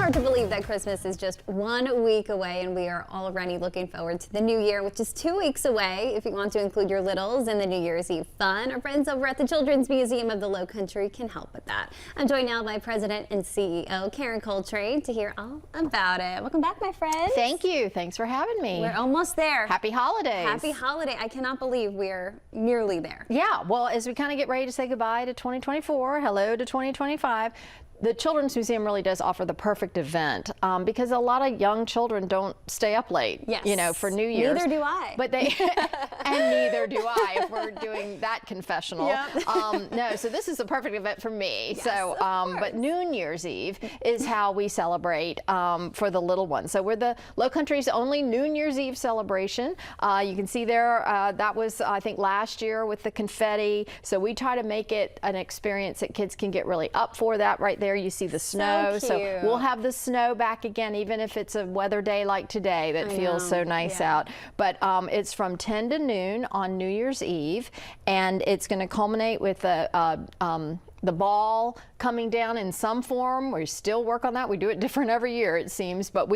hard to believe that Christmas is just 1 week away, and we are already looking forward to the new year, which is 2 weeks away. If you want to include your littles in the New Year's Eve fun, our friends over at the Children's Museum of the Low Country can help with that. I'm joined now by President and CEO Karen Coltrane to hear all about it. Welcome back, my friend. Thank you. Thanks for having me. We're almost there. Happy holidays. Happy holiday. I cannot believe we're nearly there. Yeah, well, as we kind of get ready to say goodbye to 2024, hello to 2025, the Children's Museum really does offer the perfect event because a lot of young children don't stay up late, you know, for New Year's. Neither do I. But they, and neither do I if we're doing that confessional. Yep. No, so this is a perfect event for me. Yes, so, but New Year's Eve is how we celebrate for the little ones. So we're the Low Country's only New Year's Eve celebration. You can see there, that was, I think, last year with the confetti. So we try to make it an experience that kids can get really up for that right there. You see the snow, so we'll have the snow back again, even if it's a weather day like today that feels so nice out. But it's from 10 to noon on New Year's Eve, and it's going to culminate with the ball coming down in some form. We still work on that. We do it different every year, it seems, but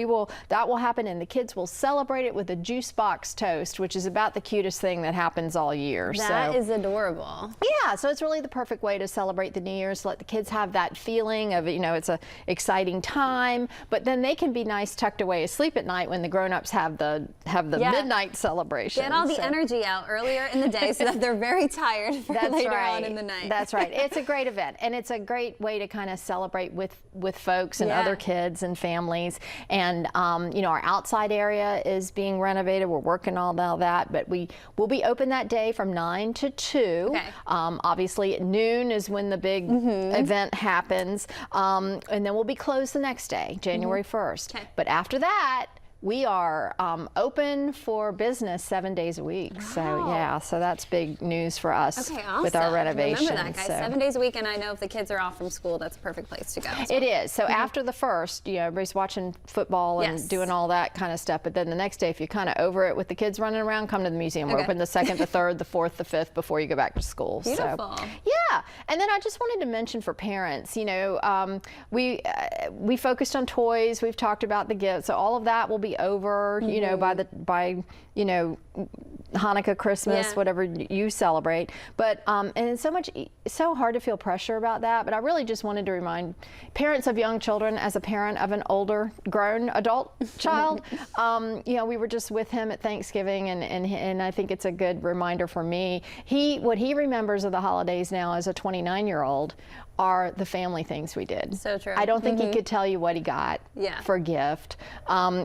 that will happen, and the kids will celebrate it with a juice box toast, which is about the cutest thing that happens all year. That is adorable. Yeah, so it's really the perfect way to celebrate the New Year's, let the kids have that feeling of, you know, it's a exciting time, but then they can be nice tucked away asleep at night when the grown-ups have the midnight celebration. Get all the energy out earlier in the day so that they're very tired for later on in the night. That's right. It's a great event, and it's a great way to kind of celebrate with folks and other kids and families. And you know, our outside area is being renovated. We're working on all that, but we will be open that day from 9 to 2. Okay. Obviously at noon is when the big event happens, and then we'll be closed the next day, January 1st. Okay. But after that, we are open for business 7 days a week. Wow. So yeah, so that's big news for us with our renovation. Remember that, guys. 7 days a week, and I know if the kids are off from school, that's a perfect place to go. It is. So after the first, you know, everybody's watching football and doing all that kind of stuff. But then the next day, if you're kind of over it with the kids running around, come to the museum. We're open the 2nd, the 3rd, the 4th, the 5th before you go back to school. Beautiful. So, yeah. And then I just wanted to mention for parents, you know, we focused on toys. We've talked about the gifts. So all of that will be over. You know, by you know, Hanukkah, Christmas, whatever you celebrate. But and it's so hard to feel pressure about that. But I really just wanted to remind parents of young children, as a parent of an older grown adult child, you know, we were just with him at Thanksgiving, and I think it's a good reminder for me. What he remembers of the holidays now as a 29-year-old are the family things we did. So true. I don't think he could tell you what he got for a gift.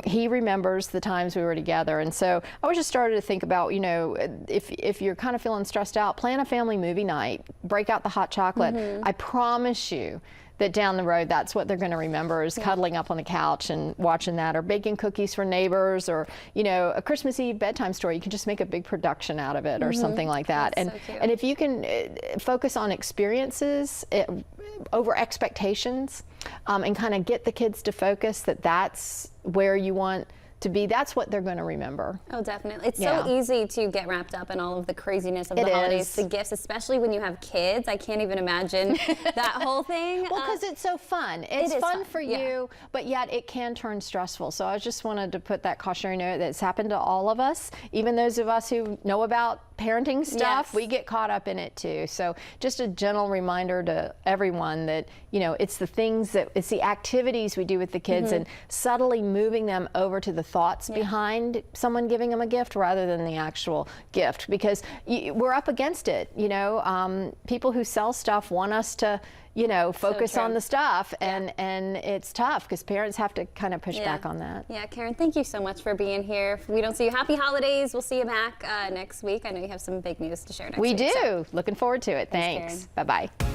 He remembers the times we were together, and so I was just started to think about, you know, if you're kind of feeling stressed out, plan a family movie night, break out the hot chocolate. I promise you that down the road, that's what they're going to remember, is cuddling up on the couch and watching that, or baking cookies for neighbors, or, you know, a Christmas Eve bedtime story. You can just make a big production out of it, or something like that. And if you can focus on experiences over expectations, and kind of get the kids to focus that that's where you want to be, that's what they're going to remember. Oh, definitely. It's so easy to get wrapped up in all of the craziness of the holidays, the gifts, especially when you have kids. I can't even imagine that whole thing. Well, because it's so fun. It's fun for you, but yet it can turn stressful. So I just wanted to put that cautionary note that it's happened to all of us, even those of us who know about parenting stuff, we get caught up in it too. So just a gentle reminder to everyone that, you know, it's the activities we do with the kids, and subtly moving them over to the thoughts behind someone giving them a gift rather than the actual gift, because we're up against it. You know, people who sell stuff want us to, you know, focus on the stuff, and it's tough because parents have to kind of push back on that. Yeah, Karen, thank you so much for being here. If we don't see you, happy holidays. We'll see you back next week. I know you have some big news to share next week. We do. So. Looking forward to it. Thanks. Bye-bye.